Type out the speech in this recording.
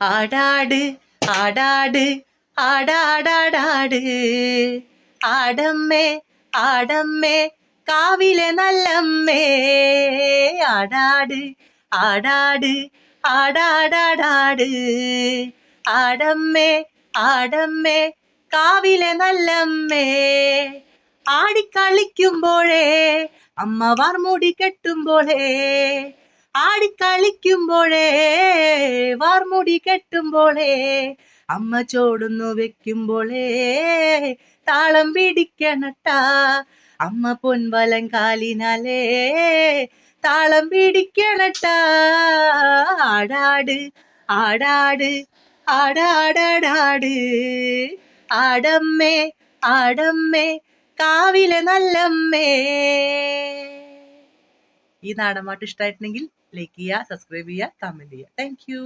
ആടാട് ആടാട് ആടാടാടാട് ആടമ്മേ ആടമ്മേ കാവിലെ നല്ലമ്മേ ആടാട് ആടാട് ആടാടാടാട് ആടമ്മേ ആടമ്മേ കാവിലെ നല്ലമ്മേ ആടിക്കളിക്കുമ്പോഴേ അമ്മ വാർമുടി കെട്ടുമ്പോഴേ ആടിക്കളിക്കുമ്പോഴേ വാർമുടി കെട്ടുമ്പോഴേ അമ്മ ചോടുന്നു വെക്കുമ്പോഴേ താളം പിടിക്കണട്ടാ അമ്മ പൊൻവലം കാലിനാലേ താളം പിടിക്കണട്ടാ ആടാട് ആടാട് ആടാടാടാട് ആടമ്മേ ആടമ്മേ കാവിലെ നല്ലമ്മേ. ഈ നാടൻപാട്ട് ഇഷ്ടമായിട്ടുണ്ടെങ്കിൽ ലൈക്ക് ചെയ്യുക, സബ്സ്ക്രൈബ് ചെയ്യുക, കമന്റ് ചെയ്യുക. Thank you.